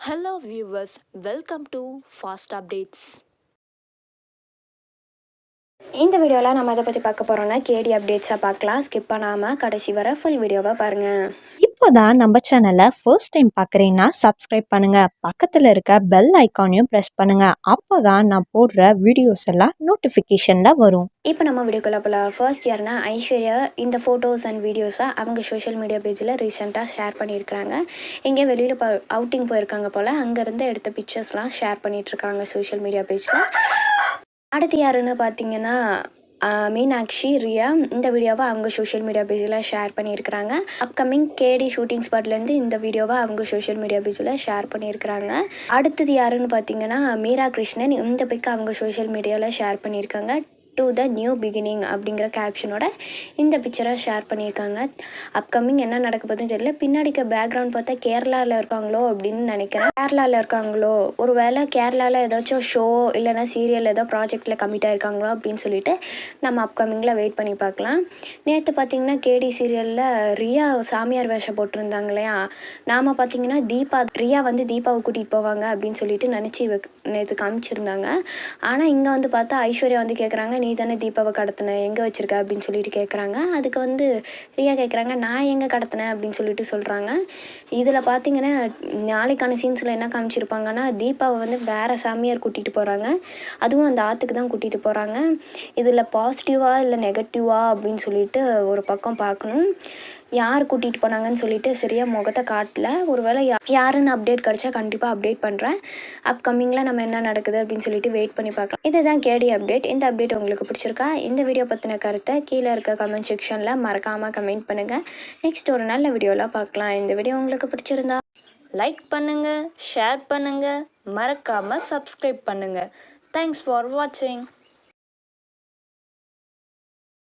Hello viewers, welcome to Fast Updates. இந்த வீடியோவில் நம்ம எதை பற்றி பார்க்க போகிறோம்னா கேடி அப்டேட்ஸாக பார்க்கலாம். ஸ்கிப் பண்ணாமல் கடைசி வர ஃபுல் வீடியோவை பாருங்கள். இப்போதான் நம்ம சேனலை ஃபர்ஸ்ட் டைம் பார்க்குறீங்கன்னா சப்ஸ்கிரைப் பண்ணுங்கள், பக்கத்தில் இருக்க பெல் ஐக்கானையும் ப்ரெஸ் பண்ணுங்கள். அப்போ தான் நான் போடுற வீடியோஸ் எல்லாம் நோட்டிஃபிகேஷனில் வரும். இப்போ நம்ம வீடியோக்குள்ளே போகலாம். ஃபர்ஸ்ட் யாருன்னா ஐஸ்வர்யா இந்த ஃபோட்டோஸ் அண்ட் வீடியோஸை அவங்க சோஷியல் மீடியா பேஜில் ரீசெண்டாக ஷேர் பண்ணியிருக்கிறாங்க. எங்கேயோ வெளியில் அவுட்டிங் போயிருக்காங்க போல், அங்கேருந்து எடுத்த பிக்சர்ஸ்லாம் ஷேர் பண்ணிகிட்ருக்காங்க சோஷியல் மீடியா பேஜில். அடுத்து யாருன்னு பார்த்தீங்கன்னா மீனாட்சி ரியா இந்த வீடியோவை அவங்க சோஷியல் மீடியா பேஜில் ஷேர் பண்ணியிருக்கிறாங்க. அப்கமிங் கேடி ஷூட்டிங் ஸ்பாட்லேருந்து இந்த வீடியோவை அவங்க சோஷியல் மீடியா பேஜில் ஷேர் பண்ணியிருக்கிறாங்க. அடுத்தது யாருன்னு பார்த்தீங்கன்னா மீரா கிருஷ்ணன் இந்த பிக் அவங்க சோஷியல் மீடியாவில் ஷேர் பண்ணியிருக்காங்க. டு த நியூ பிகினிங் அப்படிங்கிற கேப்ஷனோட இந்த பிக்சரை ஷேர் பண்ணியிருக்காங்க. அப்கமிங் என்ன நடக்க போகுதுன்னு தெரியல. பின்னாடிக்க பேக்ரவுண்ட் பார்த்தா கேரளாவில் இருக்காங்களோ அப்படின்னு நினைக்கிறேன். கேரளாவில் இருக்காங்களோ, ஒரு வேளை கேரளாவில் ஏதாச்சும் ஷோ இல்லைனா சீரியல் ஏதோ ப்ராஜெக்டில் கமிட் ஆகிருக்காங்களோ அப்படின்னு சொல்லிட்டு நம்ம அப்கமிங்கில் வெயிட் பண்ணி பார்க்கலாம். நேற்று பார்த்திங்கன்னா கேடி சீரியலில் ரியா சாமியார் வேஷம் போட்டிருந்தாங்க இல்லையா, நாம் பார்த்திங்கன்னா ரியா வந்து தீபாவை கூட்டிகிட்டு போவாங்க அப்படின்னு சொல்லிட்டு நினச்சி நேற்று காமிச்சிருந்தாங்க. ஆனால் இங்கே வந்து பார்த்தா ஐஸ்வர்யா வந்து கேட்குறாங்க, நீ தானே தீபாவை கடத்தின, எங்கே வச்சுருக்க அப்படின்னு சொல்லிட்டு கேட்குறாங்க. அதுக்கு வந்து ரியா கேட்குறாங்க, நான் எங்கே கடத்தினேன் அப்படின்னு சொல்லிட்டு சொல்கிறாங்க. இதில் பார்த்திங்கன்னா நாளைக்கான சீன்ஸில் என்ன காமிச்சிருப்பாங்கன்னா, தீபாவை வந்து வேறு சாமியார் கூட்டிகிட்டு போகிறாங்க, அதுவும் அந்த ஆற்றுக்கு தான் கூட்டிகிட்டு போகிறாங்க. இதில் பாசிட்டிவாக இல்லை நெகட்டிவாக அப்படின்னு சொல்லிட்டு ஒரு பக்கம் பார்க்கணும். யார் கூட்டிகிட்டு போனாங்கன்னு சொல்லிட்டு சரியாக முகத்தை காட்டல. ஒரு வேளை யாருன்னு அப்டேட் கிடச்சா கண்டிப்பாக அப்டேட் பண்ணுறேன். அப்கமிங்கில் நம்ம என்ன நடக்குது அப்படின்னு சொல்லிட்டு வெயிட் பண்ணி பார்க்கலாம். இதுதான் கேடி அப்டேட். இந்த அப்டேட் உங்களுக்கு பிடிச்சிருக்கா? இந்த வீடியோ பற்றின கருத்தை கீழே இருக்க கமெண்ட் செக்ஷனில் மறக்காமல் கமெண்ட் பண்ணுங்கள். நெக்ஸ்ட் ஒரு நல்ல வீடியோவில் பார்க்கலாம். இந்த வீடியோ உங்களுக்கு பிடிச்சிருந்தா லைக் பண்ணுங்கள், ஷேர் பண்ணுங்கள், மறக்காமல் சப்ஸ்கிரைப் பண்ணுங்கள். தேங்க்ஸ் ஃபார் வாட்சிங்.